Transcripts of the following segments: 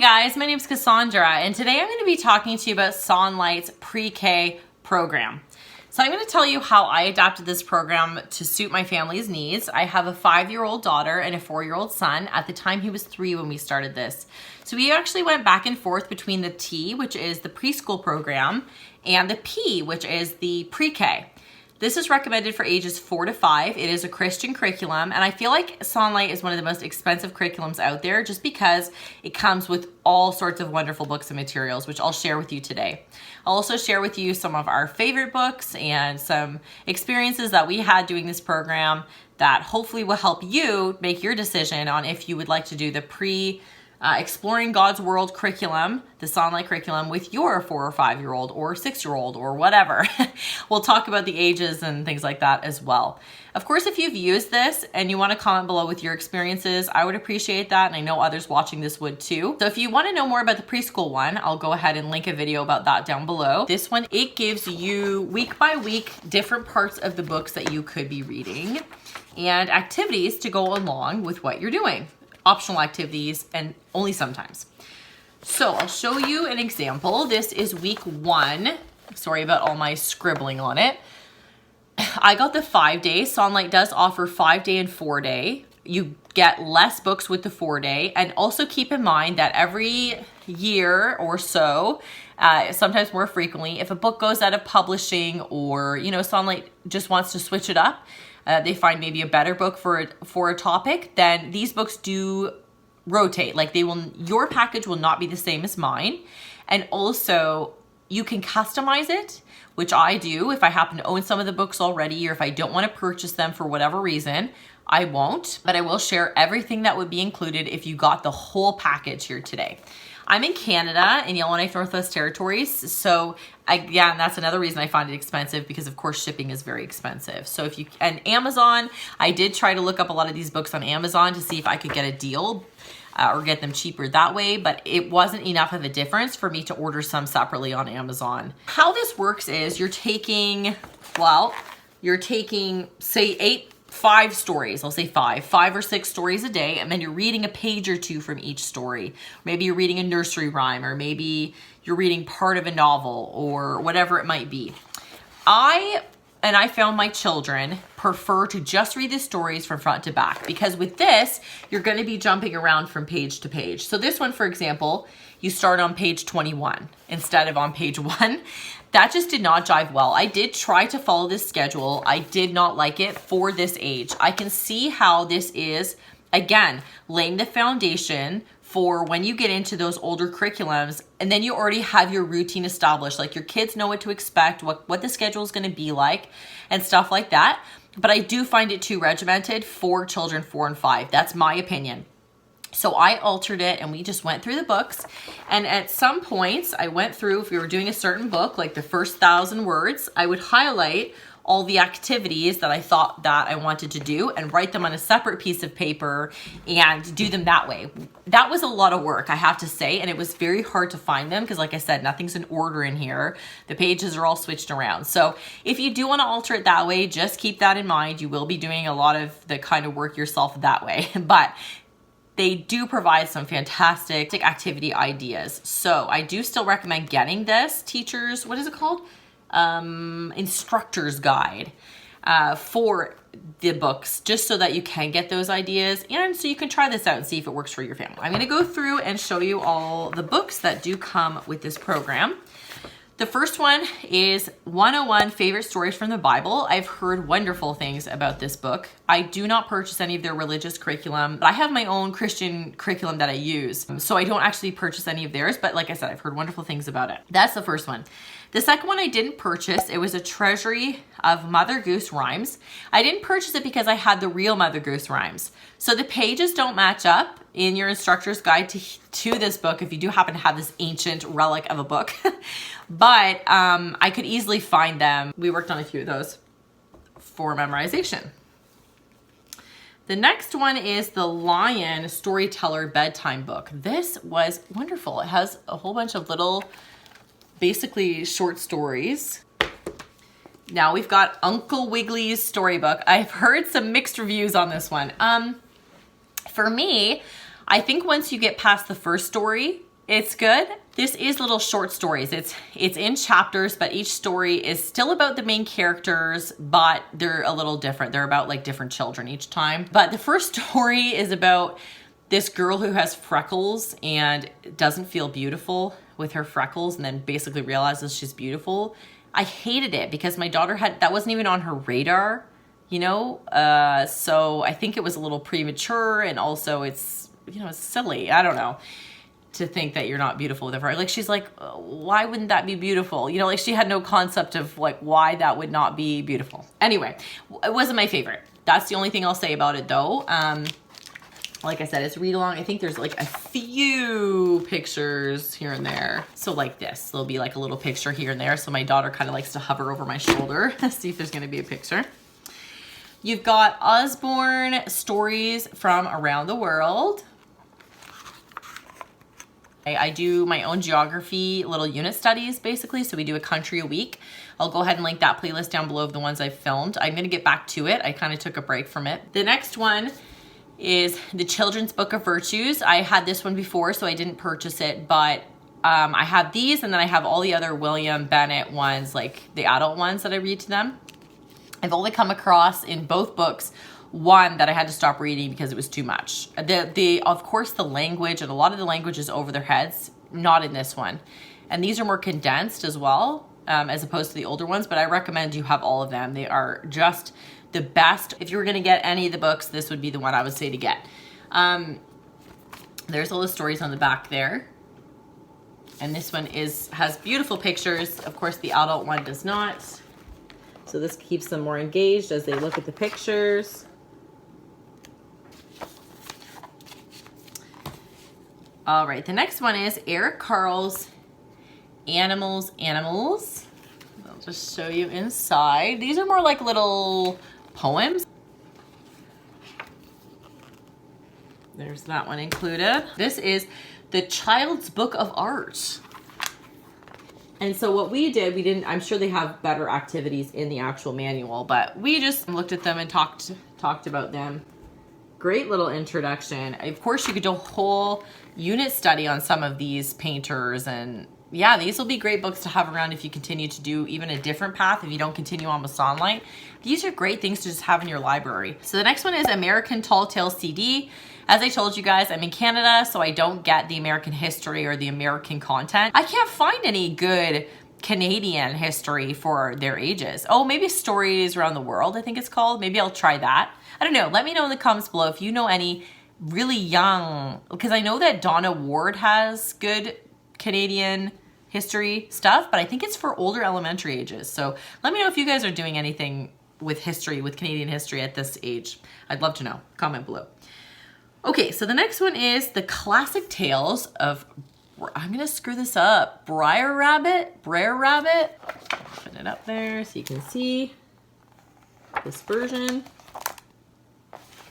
guys, my name is Cassandra, and today I'm going to be talking to you about Sonlight's Pre-K program. So I'm going to tell you how I adapted this program to suit my family's needs. I have a 5-year-old daughter and a 4-year-old son. At the time, he was 3 when we started this. So we actually went back and forth between the T, which is the preschool program, and the P, which is the pre-K. This is recommended for ages 4 to 5. It is a Christian curriculum, and I feel like Sonlight is one of the most expensive curriculums out there just because it comes with all sorts of wonderful books and materials, which I'll share with you today. I'll also share with you some of our favorite books and some experiences that we had doing this program that hopefully will help you make your decision on if you would like to do the Exploring God's World curriculum, the Sonlight curriculum, with your 4 or 5-year-old or 6-year-old or whatever. We'll talk about the ages and things like that as well. Of course, if you've used this and you want to comment below with your experiences, I would appreciate that, and I know others watching this would too. So if you want to know more about the preschool one, I'll go ahead and link a video about that down below. This one, it gives you week by week different parts of the books that you could be reading and activities to go along with what you're doing. Optional activities, and only sometimes. So I'll show you an example. This is week 1. Sorry about all my scribbling on it. I got the 5-day. Sonlight does offer 5-day and 4-day. You get less books with the 4-day, and also keep in mind that every year or so, sometimes more frequently, if a book goes out of publishing or, Sonlight just wants to switch it up, they find maybe a better book for a topic, then these books do rotate. Like your package will not be the same as mine. And also you can customize it, which I do. If I happen to own some of the books already, or if I don't want to purchase them for whatever reason, I won't, but I will share everything that would be included if you got the whole package here today. I'm in Canada, in Yellowknife, Northwest Territories. So again, that's another reason I find it expensive, because of course shipping is very expensive. So and Amazon, I did try to look up a lot of these books on Amazon to see if I could get a deal or get them cheaper that way, but it wasn't enough of a difference for me to order some separately on Amazon. How this works is you're taking, say 5 stories, I'll say 5 or 6 stories a day, and then you're reading a page or 2 from each story. Maybe you're reading a nursery rhyme, or maybe you're reading part of a novel, or whatever it might be. I found my children prefer to just read the stories from front to back, because with this, you're going to be jumping around from page to page. So this one, for example, you start on page 21 instead of on page 1. That just did not jive well. I did try to follow this schedule. I did not like it for this age. I can see how this is, again, laying the foundation for when you get into those older curriculums, and then you already have your routine established. Like your kids know what to expect, what the schedule is going to be like, and stuff like that. But I do find it too regimented for children 4 and 5. That's my opinion. So I altered it, and we just went through the books. And at some points, I went through, if we were doing a certain book, like the first 1,000 words, I would highlight all the activities that I thought that I wanted to do and write them on a separate piece of paper and do them that way. That was a lot of work, I have to say, and it was very hard to find them because, like I said, nothing's in order in here. The pages are all switched around. So if you do want to alter it that way, just keep that in mind. You will be doing a lot of the kind of work yourself that way. But they do provide some fantastic activity ideas. So I do still recommend getting this teacher's, what is it called? Instructor's guide for the books, just so that you can get those ideas, and so you can try this out and see if it works for your family. I'm going to go through and show you all the books that do come with this program. The first one is 101 Favorite Stories from the Bible. I've heard wonderful things about this book. I do not purchase any of their religious curriculum, but I have my own Christian curriculum that I use. So I don't actually purchase any of theirs, but like I said, I've heard wonderful things about it. That's the first one. The second one I didn't purchase. It was a treasury of Mother Goose rhymes. I didn't purchase it because I had the real Mother Goose rhymes. So the pages don't match up in your instructor's guide to this book if you do happen to have this ancient relic of a book. But I could easily find them. We worked on a few of those for memorization. The next one is the Lion Storyteller Bedtime Book. This was wonderful. It has a whole bunch of little, basically short stories. Now we've got Uncle Wiggily's storybook. I've heard some mixed reviews on this one. For me, I think once you get past the first story, It's good. This is little short stories. It's in chapters, but each story is still about the main characters, but they're a little different. They're about like different children each time. But the first story is about this girl who has freckles and doesn't feel beautiful with her freckles, and then basically realizes she's beautiful. I hated it because my daughter that wasn't even on her radar, you know? So I think it was a little premature, and also it's, you know, it's silly. I don't know. To think that you're not beautiful with her. Like, she's like, why wouldn't that be beautiful? You know, like she had no concept of like why that would not be beautiful. Anyway, it wasn't my favorite. That's the only thing I'll say about it though. Like I said, it's read along. I think there's like a few pictures here and there. So like this, there'll be like a little picture here and there. So my daughter kind of likes to hover over my shoulder, see if there's gonna be a picture. You've got Osborne stories from around the world. I do my own geography little unit studies basically, so we do a country a week. I'll go ahead and link that playlist down below of the ones I've filmed. I'm gonna get back to it. I kind of took a break from it. The next one is the Children's Book of Virtues. I had this one before, so I didn't purchase it, but I have these, and then I have all the other William Bennett ones, like the adult ones that I read to them. I've only come across in both books one that I had to stop reading because it was too much. Of course, the language, and a lot of the language is over their heads, not in this one. And these are more condensed as well, as opposed to the older ones, but I recommend you have all of them. They are just the best. If you were gonna get any of the books, this would be the one I would say to get. There's all the stories on the back there. And this one has beautiful pictures. Of course, the adult one does not. So this keeps them more engaged as they look at the pictures. All right, the next one is Eric Carle's Animals. I'll just show you inside. These are more like little poems. There's that one included. This is the Child's Book of Art. And so what we did, I'm sure they have better activities in the actual manual, but we just looked at them and talked about them. Great little introduction. Of course, you could do a whole unit study on some of these painters, and yeah, these will be great books to have around if you continue to do even a different path, if you don't continue on with Sonlight. These are great things to just have in your library. So the next one is American Tall Tales CD. As I told you guys, I'm in Canada, so I don't get the American history or the American content. I can't find any good Canadian history for their ages. Oh, maybe Stories Around the World, I think it's called. Maybe I'll try that. I don't know. Let me know in the comments below if you know any really young, because I know that Donna Ward has good Canadian history stuff, but I think it's for older elementary ages. So let me know if you guys are doing anything with history, with Canadian history at this age. I'd love to know. Comment below. Okay, so the next one is the Classic Tales of, I'm gonna screw this up, Brer Rabbit. Put it up there so you can see this version.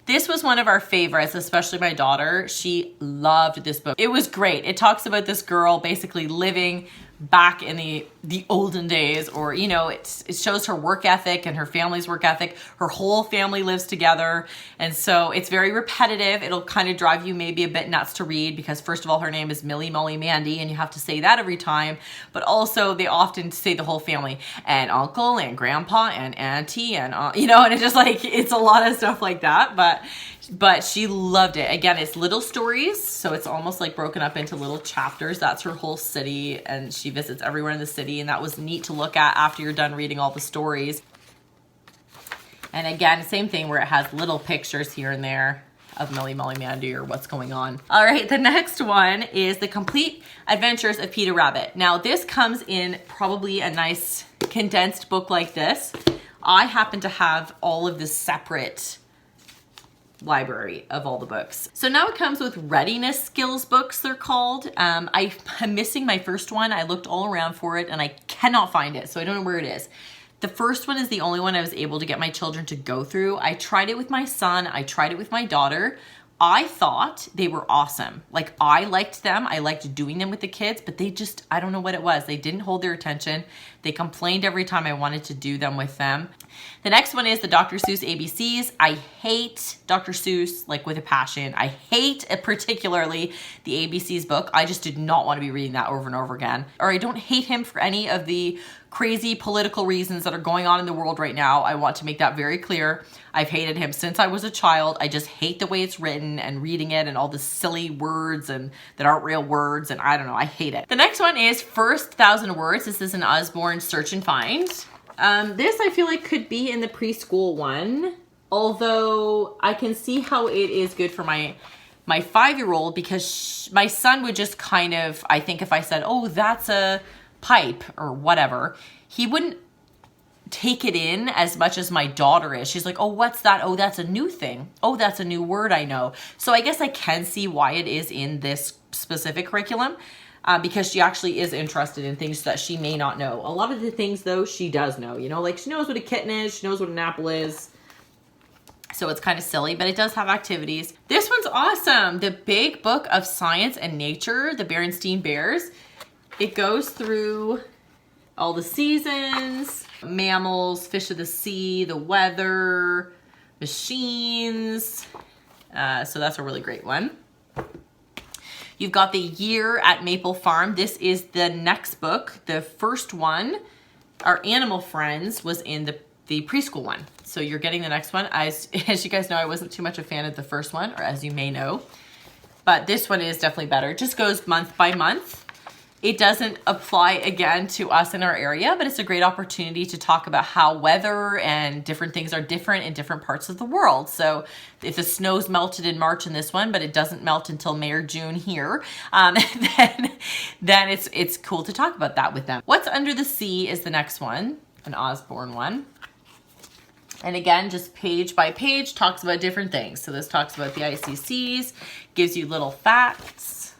This was one of our favorites, especially my daughter. She loved this book. It was great. It talks about this girl basically living back in the olden days, or, you know, it shows her work ethic and her family's work ethic. Her whole family lives together. And so it's very repetitive. It'll kind of drive you maybe a bit nuts to read because first of all, her name is Millie Molly Mandy and you have to say that every time. But also they often say the whole family, and uncle and grandpa and auntie and, you know, and it's just like, it's a lot of stuff like that. But she loved it. Again, it's little stories, so it's almost like broken up into little chapters. That's her whole city, and she visits everywhere in the city, and that was neat to look at after you're done reading all the stories. And again, same thing where it has little pictures here and there of Millie Molly Mandy or what's going on. All right, the next one is The Complete Adventures of Peter Rabbit. Now, this comes in probably a nice condensed book like this. I happen to have all of the separate library of all the books. So now it comes with readiness skills books, they're called. I'm missing my first one. I looked all around for it and I cannot find it, so I don't know where it is. The first one is the only one I was able to get my children to go through. I tried it with my son, I tried it with my daughter. I thought they were awesome. Like, I liked them. I liked doing them with the kids, but they just, I don't know what it was. They didn't hold their attention. They complained every time I wanted to do them with them. The next one is the Dr. Seuss ABCs. I hate Dr. Seuss, like with a passion. I hate particularly the ABCs book. I just did not want to be reading that over and over again. Or I don't hate him for any of the crazy political reasons that are going on in the world right now. I want to make that very clear. I've hated him since I was a child. I just hate the way it's written and reading it and all the silly words and that aren't real words, and I don't know, I hate it. The next one is First 1,000 Words. This is an Usborne Search and Find. This I feel like could be in the preschool one, although I can see how it is good for my 5-year-old, because my son would just kind of, I think if I said, oh, that's a pipe or whatever, he wouldn't take it in as much as my daughter is. She's like, oh, what's that? Oh, that's a new thing. Oh, that's a new word I know. So I guess I can see why it is in this specific curriculum. Because she actually is interested in things that she may not know. A lot of the things, though, she does know. You know, like she knows what a kitten is. She knows what an apple is. So it's kind of silly, but it does have activities. This one's awesome. The Big Book of Science and Nature, the Berenstain Bears. It goes through all the seasons, mammals, fish of the sea, the weather, machines. So that's a really great one. You've got the Year at Maple Farm. This is the next book. The first one, our Animal Friends, was in the preschool one. So you're getting the next one. As you guys know, I wasn't too much a fan of the first one, or as you may know. But this one is definitely better. It just goes month by month. It doesn't apply again to us in our area, but it's a great opportunity to talk about how weather and different things are different in different parts of the world. So if the snow's melted in March in this one, but it doesn't melt until May or June here, then it's cool to talk about that with them. What's Under the Sea is the next one, an Usborne one. And again, just page by page talks about different things. So this talks about the ICCs, gives you little facts.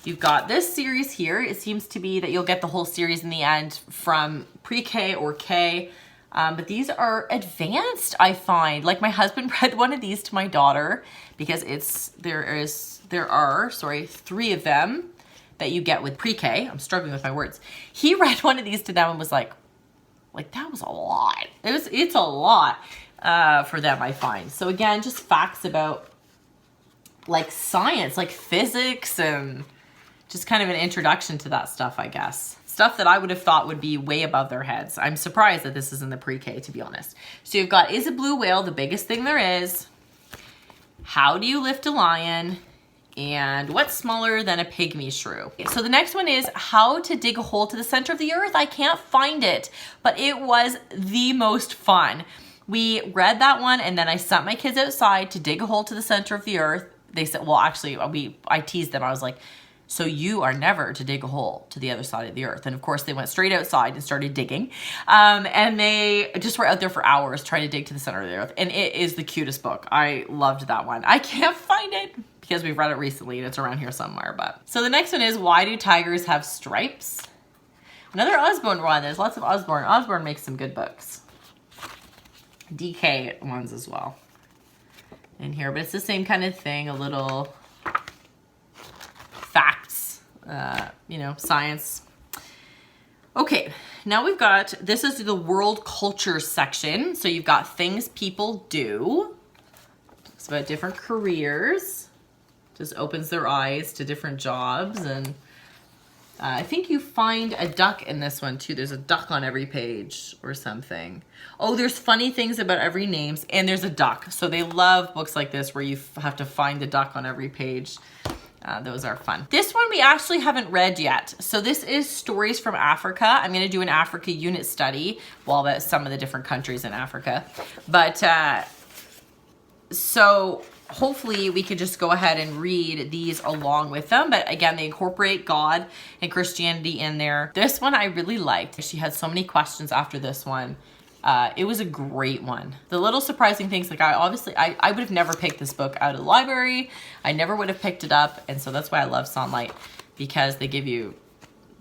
You've got this series here. It seems to be that you'll get the whole series in the end from pre-K or K. But these are advanced, I find. Like my husband read one of these to my daughter because there are 3 of them that you get with pre-K. I'm struggling with my words. He read one of these to them and was like that was a lot. It's a lot for them, I find. So again, just facts about like science, like physics, and just kind of an introduction to that stuff, I guess. Stuff that I would have thought would be way above their heads. I'm surprised that this is in the pre-K, to be honest. So you've got, is a blue whale the biggest thing there is? How do you lift a lion? And what's smaller than a pygmy shrew? So the next one is how to dig a hole to the center of the earth. I can't find it, but it was the most fun. We read that one, and then I sent my kids outside to dig a hole to the center of the earth. They said, well, actually, I teased them. I was like, so you are never to dig a hole to the other side of the earth. And of course they went straight outside and started digging. And they just were out there for hours trying to dig to the center of the earth. And it is the cutest book. I loved that one. I can't find it because we've read it recently and it's around here somewhere. But so the next one is, why do tigers have stripes? Another Usborne one. There's lots of Usborne. Usborne makes some good books. DK ones as well in here, but it's the same kind of thing. A little facts, science. Okay, now we've got, this is the world culture section. So you've got things people do. It's about different careers. Just opens their eyes to different jobs. And I think you find a duck in this one too. There's a duck on every page or something. Oh, there's funny things about every names, and there's a duck. So they love books like this where you have to find the duck on every page. Those are fun. This one we actually haven't read yet. So this is Stories from Africa. I'm going to do an Africa unit study, well, about some of the different countries in Africa. But so hopefully we could just go ahead and read these along with them. But again, they incorporate God and Christianity in there. This one I really liked. She had so many questions after this one. It was a great one. The little surprising things, like I would have never picked this book out of the library. I never would have picked it up. And so that's why I love Sonlight, because they give you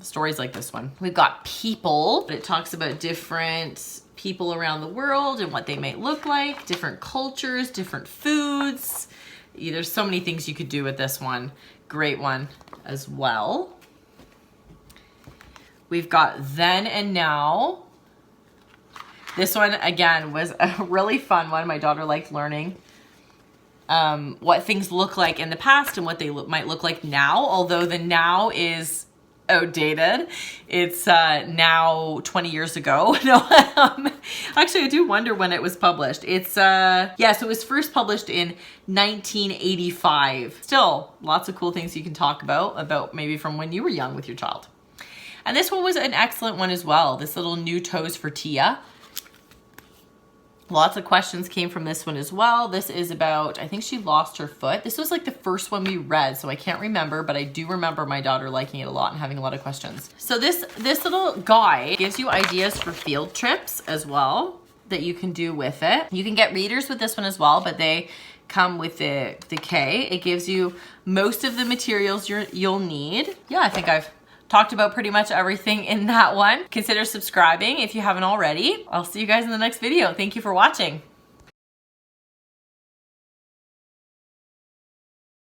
stories like this one. We've got people, but it talks about different people around the world and what they might look like, different cultures, different foods. There's so many things you could do with this one. Great one as well. We've got then and now. This one, again, was a really fun one. My daughter liked learning what things look like in the past and what they might look like now, although the now is outdated. It's now 20 years ago. No, actually, I do wonder when it was published. It's, yeah, so it was first published in 1985. Still, lots of cool things you can talk about maybe from when you were young with your child. And this one was an excellent one as well. This little new toes for Tia. Lots of questions came from this one as well. This is about, I think she lost her foot. This was like the first one we read, so I can't remember, but I do remember my daughter liking it a lot and having a lot of questions. So this little guide gives you ideas for field trips as well that you can do with it. You can get readers with this one as well, but they come with the K. It gives you most of the materials you'll need. Yeah, I think I've talked about pretty much everything in that one. Consider subscribing if you haven't already. I'll see you guys in the next video. Thank you for watching.